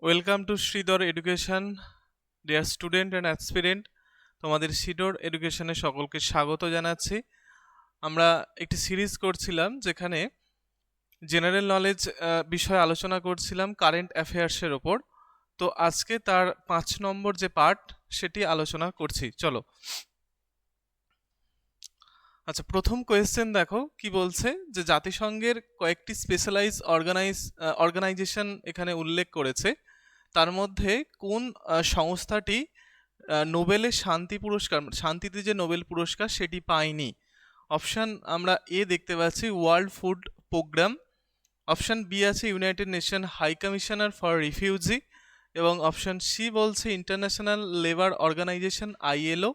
Welcome to Sridhar education. Dear student and aspirant, তোমাদের শ্রীধর এডুকেশনে সকলকে স্বাগত জানাচ্ছি। আমরা একটি সিরিজ করছিলাম যেখানে জেনারেল নলেজ বিষয়ে আলোচনা করছিলাম কারেন্ট অ্যাফেয়ার্সের ওপর। তো আজকে তার 5 নম্বর যে পার্ট সেটি আলোচনা করছি। চলো। আচ্ছা, প্রথম কোয়েশ্চেন দেখো কি বলছে, যে জাতিসংঘের কয়েকটি স্পেশালাইজ অর্গানাইজেশন এখানে উল্লেখ করেছে। তার মধ্যে কোন সংস্থাটি নোবেলের শান্তি পুরস্কার, শান্তিতে যে নোবেল পুরস্কার সেটি পায়নি? অপশান আমরা এ দেখতে পাচ্ছি world food programme, option B আছে United Nation high commissioner for refugee, এবং অপশান সি বলছে ইন্টারন্যাশনাল লেবার অর্গানাইজেশন আইএলও,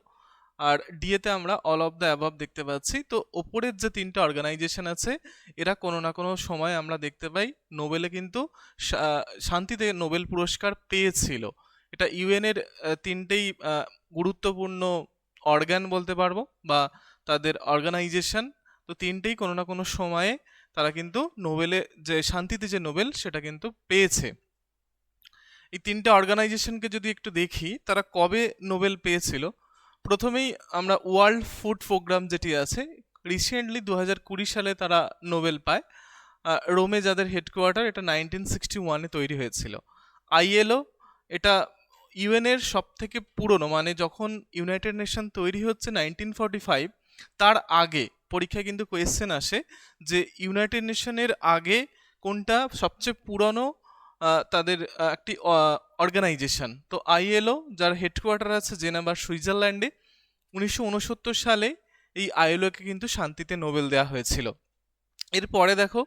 আর ডিএতে আমরা অল অফ দ্য অ্যাবভ দেখতে পাচ্ছি। তো ওপরের যে তিনটে অর্গানাইজেশন আছে এরা কোনো না কোনো সময় আমরা দেখতে পাই নোবেলে কিন্তু শান্তিতে নোবেল পুরস্কার পেয়েছিল। এটা ইউএনের তিনটেই গুরুত্বপূর্ণ অর্গান বলতে পারবো, বা তাদের অর্গানাইজেশন। তো তিনটেই কোনো না কোনো সময়ে তারা কিন্তু নোবেলে যে শান্তিতে যে নোবেল সেটা কিন্তু পেয়েছে। এই তিনটে অর্গানাইজেশনকে যদি একটু দেখি তারা কবে নোবেল পেয়েছিল। প্রথমেই আমরা ওয়ার্ল্ড ফুড প্রোগ্রাম যেটি আছে, রিসেন্টলি 2020 সালে তারা নোবেল পায়। রোমে যাদের হেডকোয়ার্টার, এটা 1961-এ তৈরি হয়েছিল। আইএলও এটা ইউএনের সব থেকে পুরনো, মানে যখন ইউনাইটেড নেশন তৈরি হচ্ছে 1945, তার আগে পরীক্ষায় কিন্তু কোয়েশ্চেন আসে যে ইউনাইটেড নেশনের আগে কোনটা সবচেয়ে পুরনো তাদের একটি অর্গানাইজেশন। তো আইএলও যার হেডকোয়ার্টার আছে জেনেভা সুইজারল্যান্ডে, 1969 সালে এই আইএলওকে কিন্তু শান্তিতে নোবেল দেওয়া হয়েছিল। এরপরে দেখো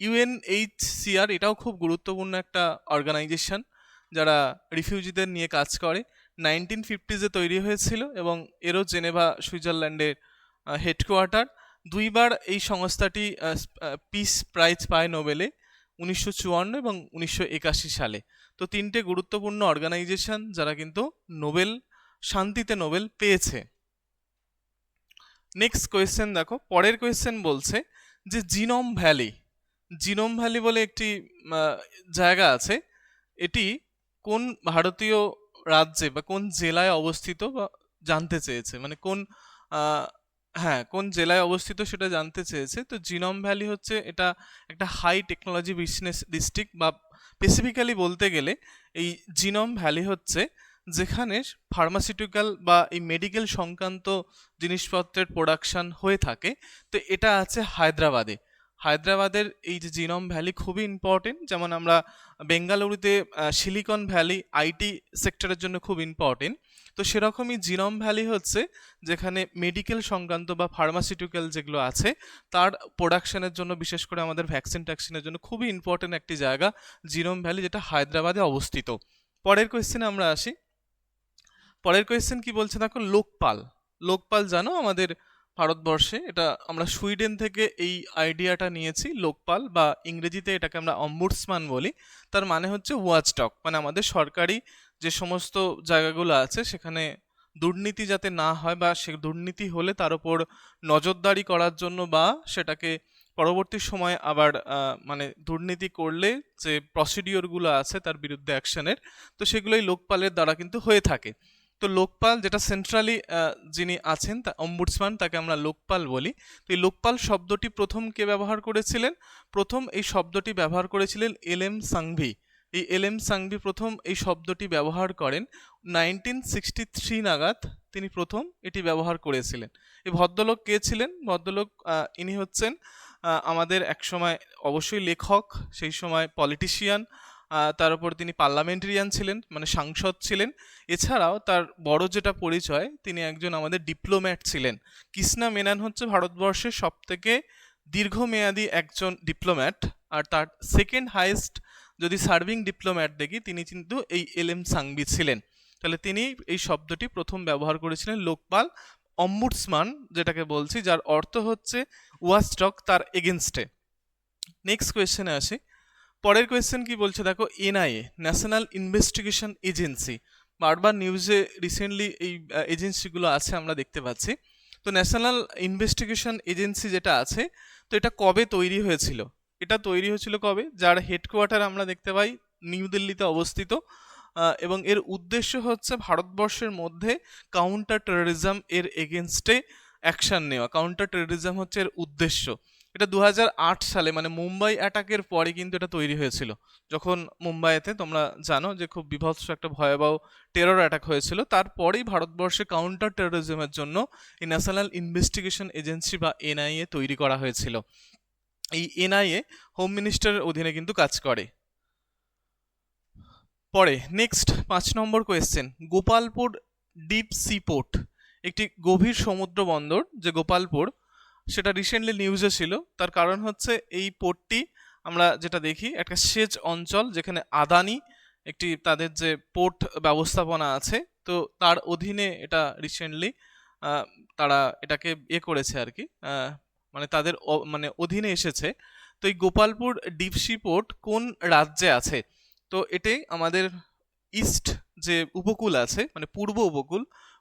ইউএনএইচসিআর, এটাও খুব গুরুত্বপূর্ণ একটা অর্গানাইজেশন যারা রিফিউজিদের নিয়ে কাজ করে। 1950-এ তৈরি হয়েছিল এবং এরও জেনেভা সুইজারল্যান্ডের হেডকোয়ার্টার। দুইবার এই সংস্থাটি পিস প্রাইজ পায় নোবেলে, 1954 এবং 1981 সালে। তো তিনটে গুরুত্বপূর্ণ অর্গানাইজেশন যারা কিন্তু নোবেল, শান্তিতে নোবেল পেয়েছে। নেক্সট কোয়েশ্চেন দেখো, পরের কোয়েশ্চেন বলছে যে জিনোম ভ্যালি বলে একটি জায়গা আছে, এটি কোন ভারতীয় রাজ্যে বা কোন জেলায় অবস্থিত বা জানতে চেয়েছে, মানে কোন কোন জেলায় অবস্থিত সেটা জানতে চেয়েছে। তো জিনোম ভ্যালি হচ্ছে এটা একটা হাই টেকনোলজি বিজনেস ডিস্ট্রিক্ট, বা স্পেসিফিক্যালি বলতে গেলে এই জিনোম ভ্যালি হচ্ছে যেখানে ফার্মাসিউটিক্যাল বা এই মেডিকেল সংক্রান্ত জিনিসপত্রের প্রোডাকশন হয়ে থাকে। তো এটা আছে হায়দ্রাবাদের এই যে জিনোম ভ্যালি খুবই ইম্পর্টেন্ট। যেমন আমরা বেঙ্গালুরুতে সিলিকন ভ্যালি আইটি সেক্টরের জন্য খুব ইম্পর্টেন্ট, তো সেরকমই জিনোম ভ্যালি হচ্ছে যেখানে মেডিকেল সংক্রান্ত বা ফার্মাসিউটিক্যাল যেগুলো আছে তার প্রোডাকশনের জন্য, বিশেষ করে আমাদের ভ্যাকসিন ট্যাকসিনের জন্য খুবই ইম্পর্টেন্ট একটি জায়গা জিনোম ভ্যালি, যেটা হায়দ্রাবাদে অবস্থিত। পরের কোয়েশ্চেনে আমরা আসি। পরের কোয়েশ্চেন কি বলছে দেখো, লোকপাল জানো আমাদের ভারতবর্ষে, এটা আমরা সুইডেন থেকে এই আইডিয়াটা নিয়েছি। লোকপাল বা ইংরেজিতে এটাকে আমরা অম্বুডসম্যান বলি। তার মানে হচ্ছে ওয়াচডগ, মানে আমাদের সরকারি যে সমস্ত জায়গাগুলো আছে সেখানে দুর্নীতি যাতে না হয়, বা সে দুর্নীতি হলে তার উপর নজরদারি করার জন্য, বা সেটাকে পরবর্তী সময় আবার মানে দুর্নীতি করলে যে প্রসিডিওরগুলো আছে তার বিরুদ্ধে অ্যাকশনের, তো সেগুলোই লোকপালের দ্বারা কিন্তু হয়ে থাকে। তো লোকপাল যেটা সেন্ট্রালি যিনি আছেন তা অম্বুডসম্যান, তাকে আমরা লোকপাল বলি। তো এই লোকপাল শব্দটি প্রথম কে ব্যবহার করেছিলেন? প্রথম এই শব্দটি ব্যবহার করেছিলেন এলএম সাংভি। এই এলএম সাংভি প্রথম এই শব্দটি ব্যবহার করেন 1963 নাগাদ, তিনি প্রথম এটি ব্যবহার করেছিলেন। এই ভদ্রলোক কে ছিলেন? ভদ্রলোক ইনি হচ্ছেন আমাদের একসময় অবশ্যই লেখক, সেই সময় পলিটিশিয়ান, তার উপর তিনি পার্লামেন্টেরিয়ান ছিলেন, মানে সাংসদ ছিলেন। এছাড়াও তার বড় যেটা পরিচয়, তিনি একজন আমাদের ডিপ্লোম্যাট ছিলেন। কৃষ্ণা মেনন হচ্ছে ভারতবর্ষের সবথেকে দীর্ঘমেয়াদী একজন ডিপ্লোম্যাট, আর তার সেকেন্ড হাইয়েস্ট যদি সার্ভিং ডিপ্লোম্যাট দেখি তিনি কিন্তু এই এলএম সাংভি ছিলেন। তাহলে তিনি এই শব্দটি প্রথম ব্যবহার করেছিলেন লোকপাল। অম্বুডসম্যান যেটাকে বলছি, যার অর্থ হচ্ছে ওয়াচডগ, তার এগেনস্টে। নেক্সট কোয়েশ্চেনে আসি। পরের কোয়েশ্চেন কি বলছে দেখো, এনআইএ ন্যাশনাল ইনভেস্টিগেশন এজেন্সি, বারবার নিউজে রিসেন্টলি এই এজেন্সিগুলো আছে আমরা দেখতে পাচ্ছি। তো ন্যাশনাল ইনভেস্টিগেশন এজেন্সি যেটা আছে, তো এটা কবে তৈরি হয়েছিল? এটা তৈরি হয়েছিল কবে? যার হেডকোয়ার্টার আমরা দেখতে পাই নিউ দিল্লিতে অবস্থিত, এবং এর উদ্দেশ্য হচ্ছে ভারতবর্ষের মধ্যে কাউন্টার টেরোরিজম এর এগেনস্টে অ্যাকশন নেওয়া। কাউন্টার টেরোরিজম হচ্ছে এর উদ্দেশ্য। এটা 2008 সালে মানে মুম্বাই অ্যাটাকের পরে কিন্তু এটা তৈরি হয়েছিল। যখন মুম্বাইতে তোমরা জানো যে খুব বিভৎস একটা ভয়াবহ টেরর অ্যাটাক হয়েছিল, তারপরেই ভারতবর্ষে কাউন্টার টেরোরিজমের জন্য এই ন্যাশনাল ইনভেস্টিগেশন এজেন্সি বা এনআইএ তৈরি করা হয়েছিল। এই এনআইএ হোম মিনিস্টারের অধীনে কিন্তু কাজ করে। পরে next 5 number question, Gopalpur deep sea port, একটি গভীর সমুদ্র বন্দর যে গোপালপুর, সেটা রিসেন্টলি নিউজে ছিল। তার কারণ হচ্ছে এই পোর্টটি আমরা যেটা দেখি একটা সেচ অঞ্চল, যেখানে আদানি একটি তাদের যে পোর্ট ব্যবস্থাপনা আছে, তো তার অধীনে এটা রিসেন্টলি তারা এটাকে করেছে আর কি, মানে তাদের মানে অধীনে এসেছে। তো এই গোপালপুর ডিপ সি পোর্ট কোন রাজ্যে আছে? তো এটাই আমাদের ইস্ট যে উপকূল আছে, মানে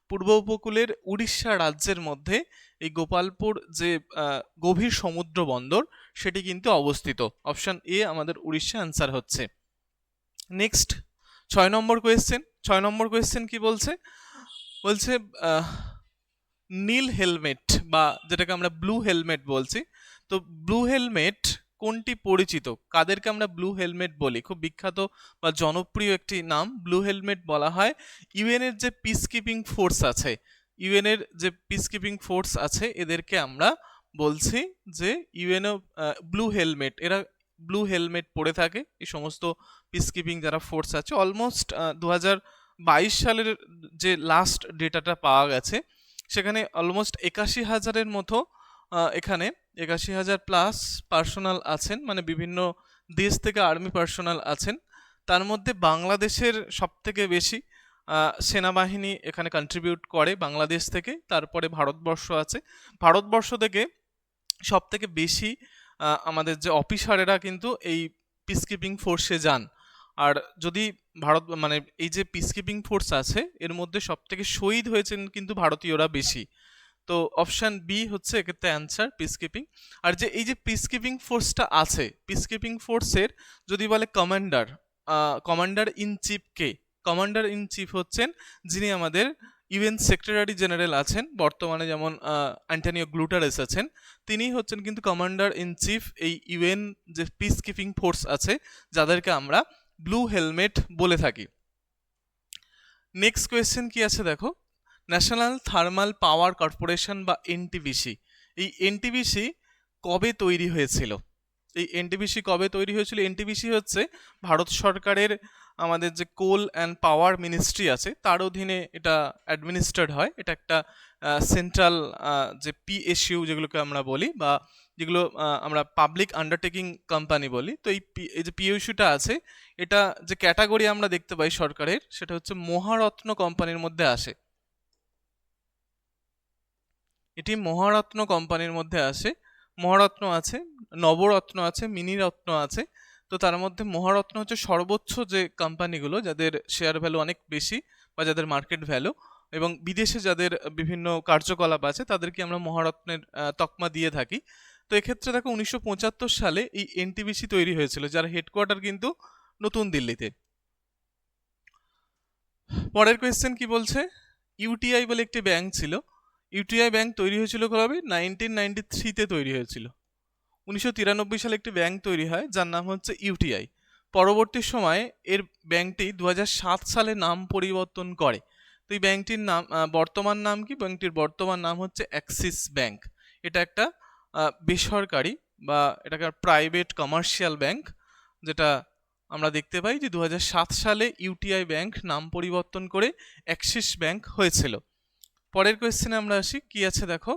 পূর্ব উপকূলের উড়িষ্যা রাজ্যের মধ্যে এই গোপালপুর যে গভীর সমুদ্র বন্দর, সেটি কিন্তু অবস্থিত। অপশন এ আমাদের উড়িষ্যা অ্যান্সার হচ্ছে। নেক্সট 6 নম্বর কোয়েশ্চেন কি বলছে? বলছে নীল হেলমেট বা যেটাকে আমরা ব্লু হেলমেট বলছি, তো ব্লু হেলমেট কোনটি পরিচিত? কাদেরকে আমরা ব্লু হেলমেট বলি? খুব বিখ্যাত বা জনপ্রিয় একটি নাম ব্লু হেলমেট বলা হয় ইউএন এর যে পিস কিপিং ফোর্স আছে, ইউএন এর যে পিস কিপিং ফোর্স আছে, এদেরকে আমরা বলছি যে ইউএনও ব্লু হেলমেট। এরা ব্লু হেলমেট পরে থাকে, এই সমস্ত পিস কিপিং যারা ফোর্স আছে। অলমোস্ট 2022 সালের যে লাস্ট ডেটাটা পাওয়া গেছে, সেখানে অলমোস্ট 81,000-এর মতো এখানে 81,000 প্লাস পার্সোনাল আছেন, মানে বিভিন্ন দেশ থেকে আর্মি পার্সোনাল আছেন। তার মধ্যে বাংলাদেশের সব থেকে বেশি সেনাবাহিনী এখানে কন্ট্রিবিউট করে বাংলাদেশ থেকে। তারপরে ভারতবর্ষ আছে, ভারতবর্ষ থেকে সব থেকে বেশি আমাদের যে অফিসারেরা কিন্তু এই পিস কিপিং ফোর্সে যান। আর যদি ভারত মানে এই যে পিস কিপিং ফোর্স আছে, এর মধ্যে সব থেকে শহীদ হয়েছেন কিন্তু ভারতীয়রা বেশি। তো অপশন বি হচ্ছে এক্ষেত্রে অ্যান্সার, পিস কিপিং। আর যে এই যে পিস কিপিং ফোর্সটা আছে, পিস কিপিং ফোর্সের যদি বলে commander, commander in chief K? Commander in chief হচ্ছেন যিনি আমাদের ইউএন সেক্রেটারি জেনারেল আছেন বর্তমানে, যেমন অ্যান্টনিও গ্লুটারেস আছেন, তিনি হচ্ছেন কিন্তু কমান্ডার ইন চিফ এই ইউএন যে পিস কিপিং ফোর্স আছে, যাদেরকে আমরা ব্লু হেলমেট বলে থাকি। নেক্সট কোয়েশ্চেন কি আছে দেখো, ন্যাশনাল থার্মাল পাওয়ার কর্পোরেশন বা এনটিপিসি, এই এনটিপিসি কবে তৈরি হয়েছিল? এই এনটিপিসি কবে তৈরি হয়েছিল? এনটিপিসি হচ্ছে ভারত সরকারের আমাদের যে কোল অ্যান্ড পাওয়ার মিনিস্ট্রি আছে, তার অধীনে এটা অ্যাডমিনিস্ট্রেড হয়। এটা একটা সেন্ট্রাল যে পিএসইউ যেগুলোকে আমরা বলি, বা যেগুলো আমরা পাবলিক আন্ডারটেকিং কোম্পানি বলি, তো এই যে পিএসইউটা আছে, এটা যে ক্যাটাগরি আমরা দেখতে পাই সরকারের, সেটা হচ্ছে মহারত্ন কোম্পানির মধ্যে আসে। এটি মহারত্ন কোম্পানির মধ্যে আসে। মহারত্ন আছে, নবরত্ন আছে, মিনিরত্ন আছে। তো তার মধ্যে মহারত্ন হচ্ছে সর্বোচ্চ যে কোম্পানিগুলো যাদের শেয়ার ভ্যালু অনেক বেশি বা যাদের মার্কেট ভ্যালু, এবং বিদেশে যাদের বিভিন্ন কার্যকলাপ আছে, তাদেরকে আমরা মহারত্নের তকমা দিয়ে থাকি। তো এক্ষেত্রে দেখো 1975 সালে এই এনটিপিসি তৈরি হয়েছিল, যার হেডকোয়ার্টার কিন্তু নতুন দিল্লিতে। পরের কোয়েশ্চেন কি বলছে, ইউটিআই বলে একটি ব্যাংক ছিল, ইউটিআই ব্যাংক তৈরি হয়েছিল কবে? 1993-তে তৈরি হয়েছিল। 1993 সালে একটি ব্যাংক তৈরি হয় যার নাম হচ্ছে ইউটিআই। পরবর্তী সময়ে এর ব্যাংকটি 2007 সালে নাম পরিবর্তন করে। তো এই ব্যাংকটির নাম বর্তমান নাম কি? ব্যাংকটির বর্তমান নাম হচ্ছে অ্যাক্সিস ব্যাংক। এটা একটা বেসরকারি বা এটাকে প্রাইভেট কমার্শিয়াল ব্যাংক, যেটা আমরা দেখতে পাই যে 2007 সালে ইউটিআই ব্যাংক নাম পরিবর্তন করে অ্যাক্সিস ব্যাংক হয়েছিল। পরের কোয়েশ্চেনে আমরা আসি, কি আছে দেখো,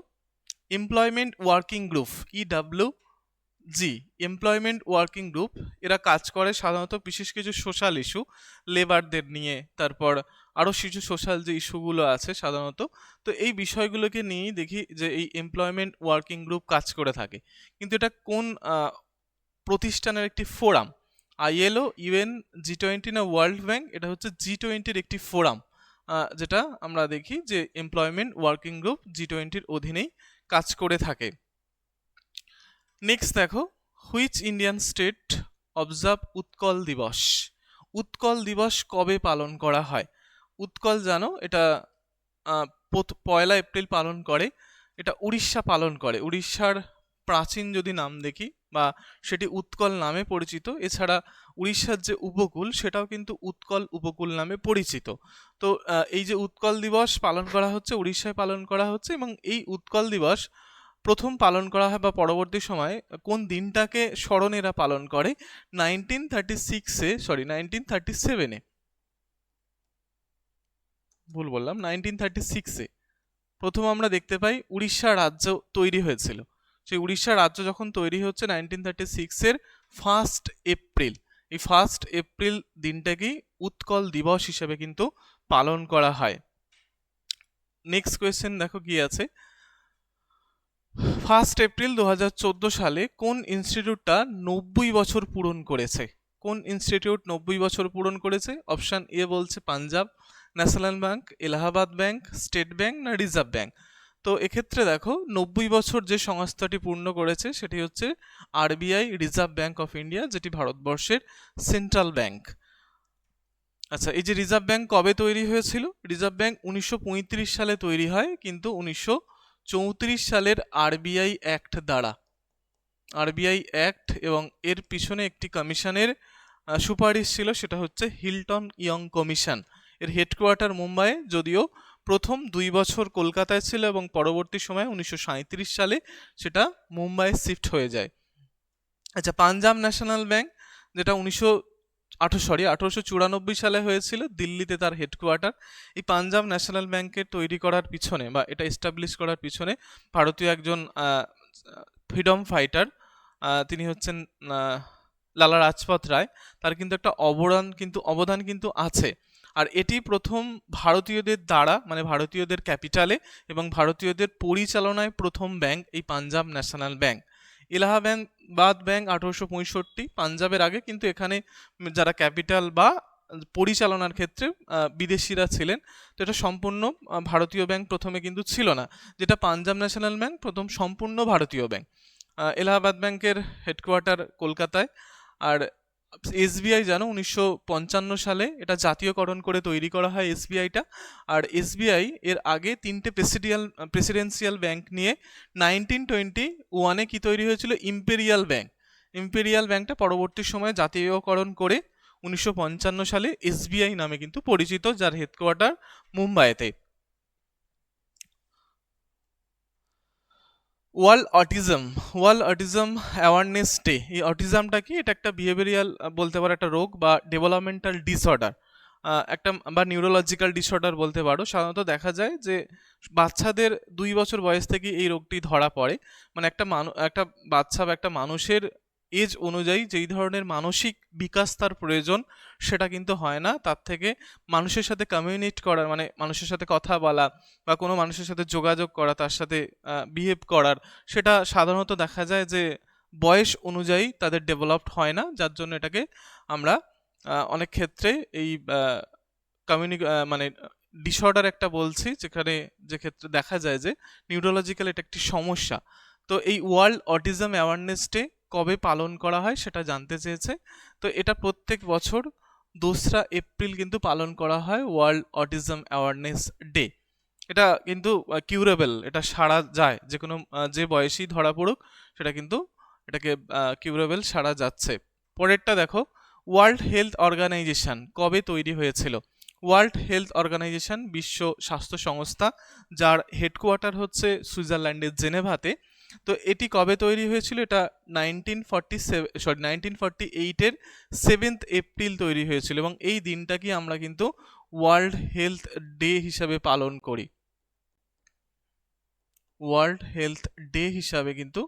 employment working group EWG, employment working group, এরা কাজ করে সাধারণত বিশেষ কিছু সোশ্যাল ইস্যু, লেবারদের নিয়ে, তারপর আরও কিছু সোশ্যাল যে ইস্যুগুলো আছে সাধারণত, তো এই বিষয়গুলোকে নিয়েই দেখি যে এই এমপ্লয়মেন্ট ওয়ার্কিং গ্রুপ কাজ করে থাকে। কিন্তু এটা কোন প্রতিষ্ঠানের একটি ফোরাম? আইএলও, ইউএন, G20 না ওয়ার্ল্ড ব্যাংক? এটা হচ্ছে G20-র একটি ফোরাম, যেটা আমরা দেখি যে এমপ্লয়মেন্ট ওয়ার্কিং গ্রুপ G20-র অধীনেই কাজ করে থাকে। নেক্সট দেখো, which Indian state observe Utkal দিবস? উৎকল দিবস কবে পালন করা হয়? উৎকল জানো, এটা 1 এপ্রিল পালন করে। এটা উড়িষ্যা পালন করে। উড়িষ্যার প্রাচীন যদি নাম দেখি, বা সেটি উৎকল নামে পরিচিত। এছাড়া উড়িষ্যার যে উপকূল, সেটাও কিন্তু উৎকল উপকূল নামে পরিচিত। তো এই যে উৎকল দিবস পালন করা হচ্ছে, উড়িষ্যায় পালন করা হচ্ছে, এবং এই উৎকল দিবস প্রথম পালন করা হয়, বা পরবর্তী সময়ে কোন দিনটাকে স্মরণে এরা পালন করে? 1937-এ, ভুল বললাম, 1936-এ প্রথম আমরা দেখতে পাই উড়িষ্যা রাজ্য তৈরি হয়েছিল। সেই উড়িষ্যা রাজ্য যখন তৈরি হচ্ছে 1936-এর 1 এপ্রিল, এই 1 এপ্রিল দিনটাকেই উৎকল দিবস হিসেবে কিন্তু পালন করা হয়। নেক্সট কোয়েশ্চেন দেখো কি আছে। 1 এপ্রিল 2014 সালে কোন ইনস্টিটিউটটা 90 বছর পূরণ করেছে? কোন ইনস্টিটিউট 90 বছর পূরণ করেছে? অপশন এ বলছে Punjab national bank, Allahabad bank, state bank, না রিজার্ভ ব্যাংক। তো এক্ষেত্রে দেখো 90 বছর যে সংস্থাটি পূর্ণ করেছে সেটি হচ্ছে RBI, reserve bank of India, যেটি ভারতবর্ষের সেন্ট্রাল ব্যাংক। আচ্ছা, এই যে রিজার্ভ ব্যাংক কবে তৈরি হয়েছিল? রিজার্ভ ব্যাংক 1935 সালে তৈরি হয়, কিন্তু 1934 সালের আরবিআই অ্যাক্ট দ্বারা। আরবিআই অ্যাক্ট, এবং এর পিছনে একটি কমিশনের সুপারিশ ছিল, সেটা হচ্ছে হিলটন ইয়ং কমিশন। এর হেডকোয়ার্টার মুম্বাইয়ে, যদিও প্রথম 2 বছর কলকাতায় ছিল, এবং পরবর্তী সময়ে 1937 সালে সেটা মুম্বাইয়ে শিফট হয়ে যায়। আচ্ছা, পাঞ্জাব ন্যাশনাল ব্যাংক, যেটা 1894 সালে হয়েছিল, দিল্লিতে তার হেডকোয়ার্টার। এই পাঞ্জাব ন্যাশনাল ব্যাংকের তৈরি করার পিছনে, বা এটা এস্টাবলিশ করার পিছনে ভারতীয় একজন ফ্রিডম ফাইটার, তিনি হচ্ছেন লালা রাজপথ রায়, তার কিন্তু একটা অবদান কিন্তু আছে। আর এটি প্রথম ভারতীয়দের দ্বারা, মানে ভারতীয়দের ক্যাপিটালে এবং ভারতীয়দের পরিচালনায় প্রথম ব্যাংক এই Punjab national bank. Allahabad bank 1865, পাঞ্জাবের আগে, কিন্তু এখানে যারা ক্যাপিটাল বা পরিচালনার ক্ষেত্রে বিদেশিরা ছিলেন। তো এটা সম্পূর্ণ ভারতীয় ব্যাংক প্রথমে কিন্তু ছিল না, যেটা পাঞ্জাব ন্যাশনাল ব্যাংক প্রথম সম্পূর্ণ ভারতীয় ব্যাংক। এলাহাবাদ ব্যাংকের হেডকোয়ার্টার কলকাতায়। আর এসবিআই জানো 1955 সালে এটা জাতীয়করণ করে তৈরি করা হয় এসবিআইটা। আর এসবিআই এর আগে 3টে প্রেসিডেন্সিয়াল ব্যাংক নিয়ে 1921-এ কি তৈরি হয়েছিল? Imperial bank. ইম্পেরিয়াল ব্যাংকটা পরবর্তী সময়ে জাতীয়করণ করে 1955 সালে এসবিআই নামে কিন্তু পরিচিত, যার হেডকোয়ার্টার মুম্বাইতে। World autism awareness day. এই অটিজমটা কি? এটা একটা বিহেভিয়ারাল, বলতে পারো একটা রোগ, বা ডেভেলপমেন্টাল ডিসঅর্ডার, একটা, বা নিউরোলজিক্যাল ডিসঅর্ডার বলতে পারো। সাধারণত দেখা যায় যে বাচ্চাদের 2 বছর বয়স থেকে এই রোগটি ধরা পড়ে। মানে একটা বাচ্চা বা একটা মানুষের এজ অনুযায়ী যেই ধরনের মানসিক বিকাশ তার প্রয়োজন, সেটা কিন্তু হয় না। তার থেকে মানুষের সাথে কমিউনিকেট করার, মানে মানুষের সাথে কথা বলা, বা কোনো মানুষের সাথে যোগাযোগ করা, তার সাথে বিহেভ করার, সেটা সাধারণত দেখা যায় যে বয়স অনুযায়ী তাদের ডেভেলপড হয় না, যার জন্য এটাকে আমরা অনেক ক্ষেত্রে এই মানে ডিসঅর্ডার একটা বলছি, যে ক্ষেত্রে দেখা যায় যে নিউরোলজিক্যাল এটা একটি সমস্যা। তো এই ওয়ার্ল্ড অটিজম অ্যাওয়ারনেস ডে কবে পালন করা হয় সেটা জানতে চেয়েছে। তো এটা প্রত্যেক বছর 2রা এপ্রিল কিন্তু পালন করা হয়, ওয়ার্ল্ড অটিজম অ্যাওয়ারনেস ডে। এটা কিন্তু কিউরেবল, এটা সারা যায়, যে কোনো যে বয়সী ধরা পড়ুক, সেটা কিন্তু এটাকে কিউরেবল সারা যাচ্ছে। পরেরটা দেখো, ওয়ার্ল্ড হেলথ অর্গানাইজেশন কবে তৈরি হয়েছিল? ওয়ার্ল্ড হেলথ অর্গানাইজেশন, বিশ্ব স্বাস্থ্য সংস্থা, যার হেডকোয়ার্টার হচ্ছে সুইজারল্যান্ডের জেনেভাতে। তো এটি কবে তৈরি হয়েছিল? এটা 1948-এর 7 এপ্রিল তৈরি হয়েছিল, এবং এই দিনটাকে আমরা কিন্তু ওয়ার্ল্ড হেলথ ডে হিসাবে পালন করি। ওয়ার্ল্ড হেলথ ডে হিসাবে কিন্তু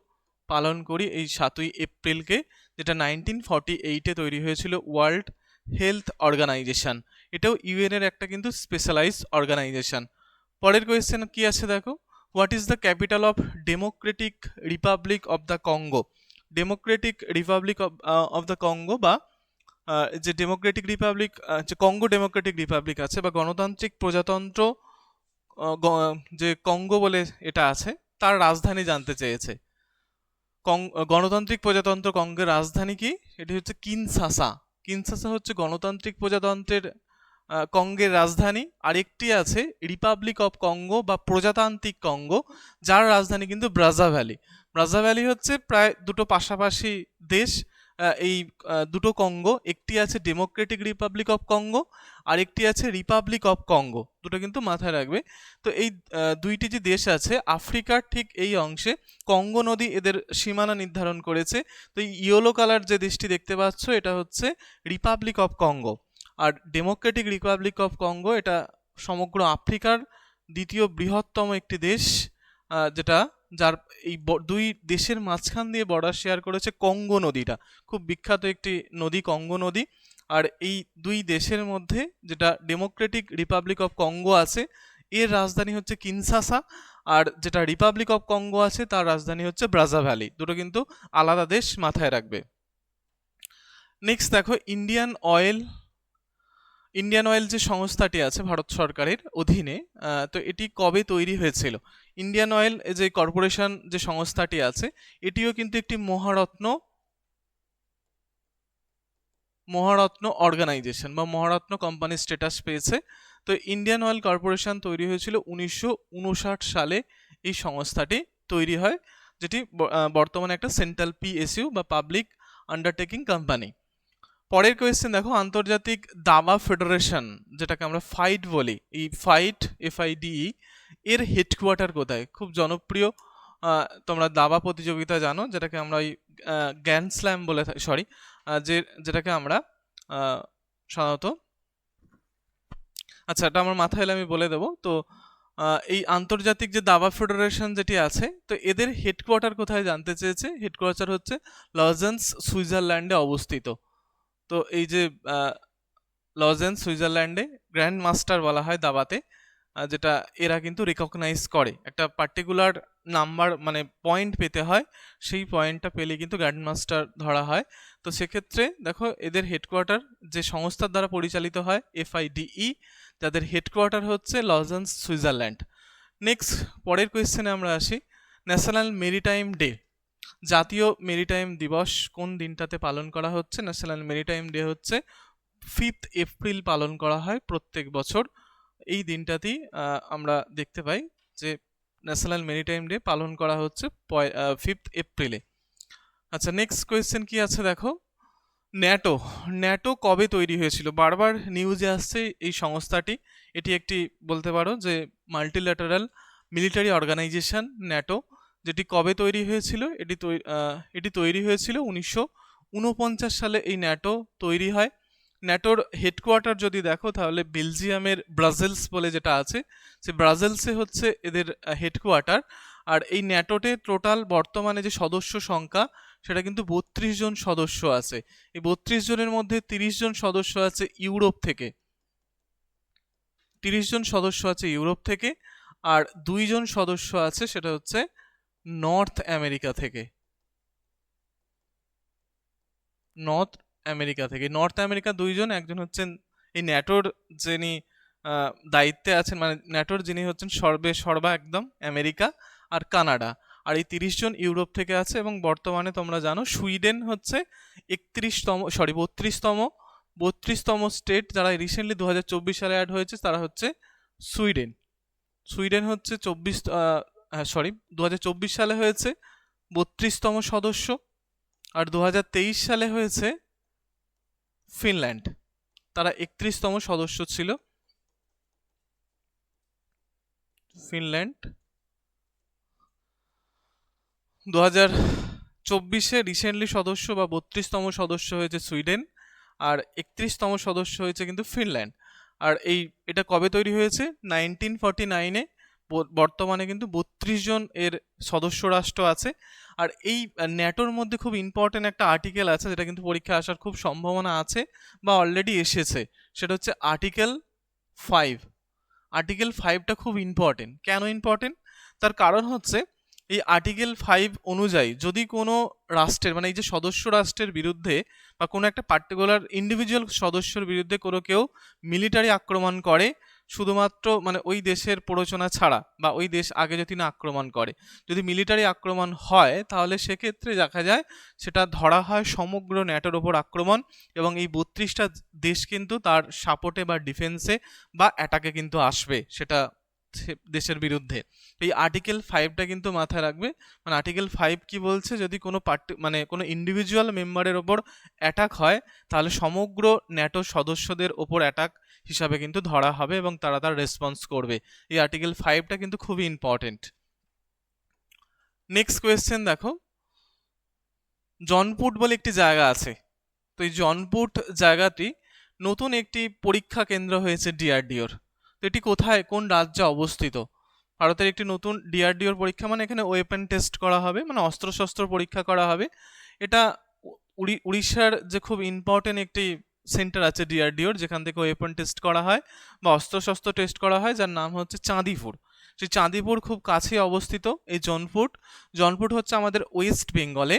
পালন করি এই 7ই এপ্রিলকে, যেটা 1948-এ তৈরি হয়েছিল ওয়ার্ল্ড হেলথ অর্গানাইজেশন। এটাও ইউএন এর একটা কিন্তু স্পেশালাইজড অর্গানাইজেশন। পরের কোয়েশ্চেন কি আছে দেখো, what is the capital of Democratic republic of the Congo? Democratic republic of the Congo, বা যে ডেমোক্রেটিক রিপাবলিক, যে কঙ্গো ডেমোক্রেটিক রিপাবলিক আছে, বা গণতান্ত্রিক প্রজাতন্ত্র যে কঙ্গো বলে এটা আছে, তার রাজধানী জানতে চেয়েছে। গণতান্ত্রিক প্রজাতন্ত্র কঙ্গোর রাজধানী কি? এটি হচ্ছে কিনশাসা। কিনশাসা হচ্ছে গণতান্ত্রিক প্রজাতন্ত্রের কঙ্গের রাজধানী। আরেকটি আছে রিপাবলিক অফ কঙ্গো বা প্রজাতান্ত্রিক কঙ্গো, যার রাজধানী কিন্তু ব্রাজাভ্যালি। ব্রাজাভ্যালি হচ্ছে প্রায় দুটো পাশাপাশি দেশ। এই দুটো কঙ্গো, একটি আছে ডেমোক্রেটিক রিপাবলিক অফ কঙ্গো, আরেকটি আছে রিপাবলিক অফ কঙ্গো, দুটো কিন্তু মাথায় রাখবে। তো এই দুইটি যে দেশ আছে আফ্রিকার ঠিক এই অংশে কঙ্গো নদী এদের সীমানা নির্ধারণ করেছে। তো এই ইয়েলো কালার যে দেশটি দেখতে পাচ্ছ এটা হচ্ছে রিপাবলিক অফ কঙ্গো। আর ডেমোক্রেটিক রিপাবলিক অফ কঙ্গো এটা সমগ্র আফ্রিকার দ্বিতীয় বৃহত্তম একটি দেশ, যেটা যার এই দুই দেশের মাঝখান দিয়ে বর্ডার শেয়ার করেছে কঙ্গো নদীটা, খুব বিখ্যাত একটি নদী কঙ্গো নদী। আর এই দুই দেশের মধ্যে যেটা ডেমোক্রেটিক রিপাবলিক অফ কঙ্গো আছে এর রাজধানী হচ্ছে কিনশাসা, আর যেটা রিপাবলিক অফ কঙ্গো আছে তার রাজধানী হচ্ছে ব্রাজাভ্যালি। দুটো কিন্তু আলাদা দেশ, মাথায় রাখবে। নেক্সট দেখো ইন্ডিয়ান অয়েল যে সংস্থাটি আছে ভারত সরকারের অধীনে, তো এটি কবে তৈরি হয়েছিল? ইন্ডিয়ান অয়েল যে কর্পোরেশন যে সংস্থাটি আছে এটিও কিন্তু একটি মহারত্ন অর্গানাইজেশন বা মহারত্ন কোম্পানি স্ট্যাটাস পেয়েছে। তো ইন্ডিয়ান অয়েল কর্পোরেশন তৈরি হয়েছিল 1959 সালে। এই সংস্থাটি তৈরি হয়, যেটি বর্তমানে একটা সেন্ট্রাল পিএসইউ বা পাবলিক আন্ডারটেকিং কোম্পানি। পরের কোয়েশ্চেন দেখো, আন্তর্জাতিক দাবা ফেডারেশন যেটাকে আমরা ফাইট বলি, এই ফাইট FIDE এর হেডকোয়ার্টার কোথায়? খুব জনপ্রিয় তোমরা দাবা প্রতিযোগিতা জানো, যেটাকে আমরা ওই গ্র্যান্ড স্ল্যাম বলে সরি যেটাকে আমরা সাধারণত, আচ্ছা এটা আমার মাথায় এলে আমি বলে দেবো। তো এই আন্তর্জাতিক যে দাবা ফেডারেশন যেটি আছে, তো এদের হেডকোয়ার্টার কোথায় জানতে চেয়েছে। হেডকোয়ার্টার হচ্ছে লজেন্স, সুইজারল্যান্ডে অবস্থিত। তো এই যে লজেন্স সুইজারল্যান্ডে গ্র্যান্ড মাস্টার বলা হয় দাবাতে, যেটা এরা কিন্তু রিকগনাইজ করে, একটা পার্টিকুলার নাম্বার মানে পয়েন্ট পেতে হয়, সেই পয়েন্টটা পেলে কিন্তু গ্র্যান্ড মাস্টার ধরা হয়। তো সেক্ষেত্রে দেখো এদের হেডকোয়ার্টার যে সংস্থার দ্বারা পরিচালিত হয় FIDE, যাদের হেডকোয়ার্টার হচ্ছে লজেন্স সুইজারল্যান্ড। নেক্সট পরের কোয়েশ্চেনে আমরা আসি, ন্যাশনাল মেরিটাইম ডে, জাতীয় মেরিটাইম দিবস কোন দিনটাতে পালন করা হচ্ছে? ন্যাশনাল মেরিটাইম ডে হচ্ছে 5th এপ্রিল পালন করা হয় প্রত্যেক বছর। এই দিনটাতেই আমরা দেখতে পাই যে ন্যাশনাল মেরিটাইম ডে পালন করা হচ্ছে 5th এপ্রিলে। আচ্ছা নেক্সট কোয়েশ্চেন কি আছে দেখো, ন্যাটো কবে তৈরি হয়েছিল? বারবার নিউজে আসছে এই সংস্থাটি, এটি একটি বলতে পারো যে মাল্টিল্যাটারাল মিলিটারি অর্গানাইজেশন ন্যাটো, যেটি কবে তৈরি হয়েছিল? এটি তৈরি হয়েছিল 1949 সালে। এই ন্যাটো তৈরি হয়। ন্যাটোর হেডকোয়ার্টার যদি দেখো তাহলে বেলজিয়ামের ব্রাসেলস বলে যেটা আছে, সে ব্রাসেলসে হচ্ছে এদের হেডকোয়ার্টার। আর এই ন্যাটোতে টোটাল বর্তমানে যে সদস্য সংখ্যা সেটা কিন্তু 32 জন সদস্য আছে। এই 32 জনের মধ্যে 30 জন সদস্য আছে ইউরোপ থেকে, 30 জন সদস্য আছে ইউরোপ থেকে, আর 2 জন সদস্য আছে সেটা হচ্ছে নর্থ আমেরিকা থেকে। নর্থ আমেরিকা 2 জন, একজন হচ্ছেন এই ন্যাটোর যিনি দায়িত্বে আছেন, মানে ন্যাটোর যিনি হচ্ছেন সর্বা একদম আমেরিকা আর কানাডা। আর এই 30 জন ইউরোপ থেকে আছে। এবং বর্তমানে তোমরা জানো সুইডেন হচ্ছে 32তম স্টেট, যারা রিসেন্টলি 2024 সালে অ্যাড হয়েছে তারা হচ্ছে সুইডেন হচ্ছে 2024 সালে হয়েছে 32তম সদস্য। আর 2023 সালে হয়েছে ফিনল্যান্ড, তারা 31তম সদস্য ছিল। ফিনল্যান্ড 2024-এ রিসেন্টলি সদস্য বা 32তম সদস্য হয়েছে সুইডেন, আর 31তম সদস্য হয়েছে কিন্তু ফিনল্যান্ড। আর এটা কবে তৈরি হয়েছে? 1949-এ। বর্তমানে কিন্তু 32 জন এর সদস্য রাষ্ট্র আছে। আর এই ন্যাটোর মধ্যে খুব ইম্পর্টেন্ট একটা আর্টিকেল আছে, যেটা কিন্তু পরীক্ষায় আসার খুব সম্ভাবনা আছে বা অলরেডি এসেছে, সেটা হচ্ছে আর্টিকেল 5। আর্টিকেল 5টা খুব ইম্পর্টেন্ট। কেন ইম্পর্টেন্ট? তার কারণ হচ্ছে এই আর্টিকেল 5 অনুযায়ী যদি কোনো রাষ্ট্রের, মানে এই যে সদস্য রাষ্ট্রের বিরুদ্ধে বা কোনো একটা পার্টিকুলার ইন্ডিভিজুয়াল সদস্যের বিরুদ্ধে কেউ মিলিটারি আক্রমণ করে, শুধুমাত্র মানে ওই দেশের প্ররোচনা ছাড়া, বা ওই দেশ আগে যদি না আক্রমণ করে, যদি মিলিটারি আক্রমণ হয় তাহলে সেক্ষেত্রে দেখা যায় সেটা ধরা হয় সমগ্র ন্যাটোর ওপর আক্রমণ, এবং এই 32টা দেশ কিন্তু তার সাপোর্টে বা ডিফেন্সে বা অ্যাটাকে কিন্তু আসবে সেটা দেশের বিরুদ্ধে। এই আর্টিকেল 5টা কিন্তু মাথায় রাখবে। মানে আর্টিকেল 5 কি বলছে, যদি কোনো মানে কোনো ইন্ডিভিজুয়াল মেম্বারের ওপর অ্যাটাক হয় তাহলে সমগ্র ন্যাটো সদস্যদের ওপর অ্যাটাক হিসাবে কিন্তু ধরা হবে এবং তারা তার রেসপন্স করবে। এই আর্টিকেল 5টা কিন্তু খুবই ইম্পর্টেন্ট। নেক্সট কোয়েশ্চেন দেখো, জনপুট বলে একটি জায়গা আছে। তো এই জনপুট জায়গাটি নতুন একটি পরীক্ষা কেন্দ্র হয়েছে ডিআরডিওর। তো এটি কোথায়, কোন রাজ্যে অবস্থিত? ভারতের একটি নতুন ডিআরডিওর পরীক্ষা, মানে এখানে ওয়েপেন টেস্ট করা হবে, মানে অস্ত্রশস্ত্র পরীক্ষা করা হবে। এটা উড়িষ্যার যে খুব ইম্পর্টেন্ট একটি সেন্টার আছে ডিআরডিওর, যেখান থেকে ওয়েপন টেস্ট করা হয় বা অস্ত্রশস্ত্র টেস্ট করা হয়, যার নাম হচ্ছে চাঁদিপুর। সেই চাঁদিপুর খুব কাছেই অবস্থিত এই জনপুট। জনপুট হচ্ছে আমাদের ওয়েস্ট বেঙ্গলে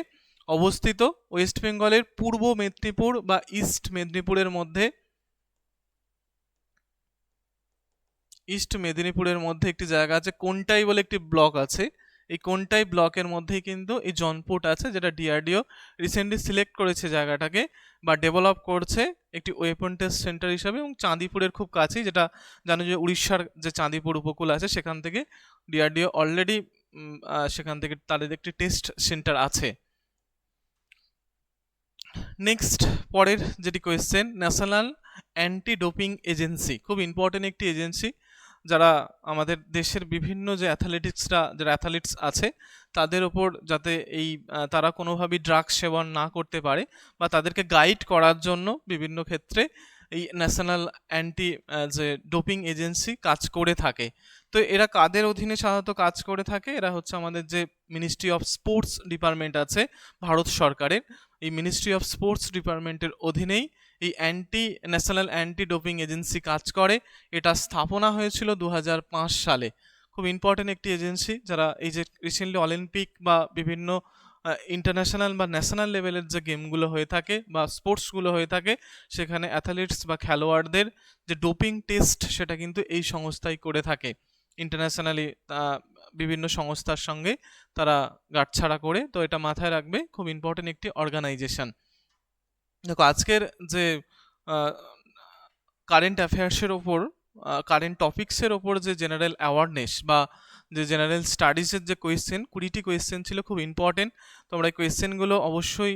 অবস্থিত। ওয়েস্ট বেঙ্গলের পূর্ব মেদিনীপুর বা ইস্ট মেদিনীপুরের মধ্যে একটি জায়গা আছে, কোনটাই বলে একটি ব্লক আছে। এই কোনটাই ব্লকের মধ্যেই কিন্তু এই জনপুট আছে, যেটা ডিআরডিও রিসেন্টলি সিলেক্ট করেছে জায়গাটাকে বা ডেভেলপ করছে একটি ওয়েপন টেস্ট সেন্টার হিসাবে, এবং চাঁদিপুরের খুব কাছেই, যেটা জানো যে উড়িষ্যার যে চাঁদিপুর উপকূল আছে সেখান থেকে ডিআরডিও অলরেডি সেখান থেকে তাদের একটি টেস্ট সেন্টার আছে। নেক্সট পরের যেটি question, national anti doping agency, খুব ইম্পর্টেন্ট একটি এজেন্সি, যারা আমাদের দেশের বিভিন্ন যে যারা অ্যাথলিটস আছে তাদের ওপর যাতে এই তারা কোনোভাবেই ড্রাগস সেবন না করতে পারে বা তাদেরকে গাইড করার জন্য বিভিন্ন ক্ষেত্রে এই ন্যাশনাল অ্যান্টি যে ডোপিং এজেন্সি কাজ করে থাকে। তো এরা কাদের অধীনে সাধারণত কাজ করে থাকে? এরা হচ্ছে আমাদের যে মিনিস্ট্রি অফ স্পোর্টস ডিপার্টমেন্ট আছে ভারত সরকারের, এই মিনিস্ট্রি অফ স্পোর্টস ডিপার্টমেন্টের অধীনেই এই ন্যাশনাল অ্যান্টি ডোপিং এজেন্সি কাজ করে। এটা স্থাপনা হয়েছিল 2005 সালে। খুব ইম্পর্টেন্ট একটি এজেন্সি, যারা এই যে রিসেন্টলি অলিম্পিক বা বিভিন্ন ইন্টারন্যাশনাল বা ন্যাশনাল লেভেলের যে গেমগুলো হয়ে থাকে বা স্পোর্টসগুলো হয়ে থাকে, সেখানে অ্যাথলিটস বা খেলোয়াড়দের যে ডোপিং টেস্ট সেটা কিন্তু এই সংস্থাই করে থাকে। ইন্টারন্যাশনালি বিভিন্ন সংস্থার সঙ্গে তারা গাঁটছাড়া করে। তো এটা মাথায় রাখবে, খুব ইম্পর্টেন্ট একটি অর্গানাইজেশন। দেখো আজকের যে কারেন্ট অ্যাফেয়ার্সের ওপর, কারেন্ট টপিক্সের ওপর যে জেনারেল অ্যাওয়ারনেস বা যে জেনারেল স্টাডিজের যে কোয়েশ্চেন, 20টি কোয়েশ্চেন ছিল, খুব ইম্পর্টেন্ট। তোমরা এই কোয়েশ্চেনগুলো অবশ্যই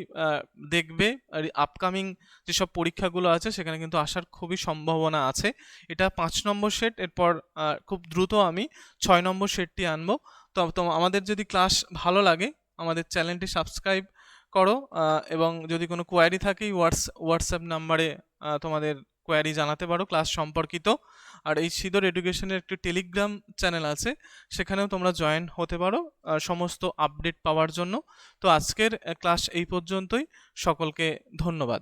দেখবে। আর আপকামিং যেসব পরীক্ষাগুলো আছে সেখানে কিন্তু আসার খুবই সম্ভাবনা আছে। এটা 5 নম্বর সেট, এরপর খুব দ্রুত আমি 6 নম্বর সেটটি আনবো। তো আমাদের যদি ক্লাস ভালো লাগে আমাদের চ্যানেলটি সাবস্ক্রাইব করো, এবং যদি কোনো কোয়ারি থাকে হোয়াটসঅ্যাপ নাম্বারে তোমাদের কোয়ারি জানাতে পারো ক্লাস সম্পর্কিত। আর এই সিদর এডুকেশনের একটি টেলিগ্রাম চ্যানেল আছে, সেখানেও তোমরা জয়েন হতে পারো সমস্ত আপডেট পাওয়ার জন্য। তো আজকের ক্লাস এই পর্যন্তই। সকলকে ধন্যবাদ।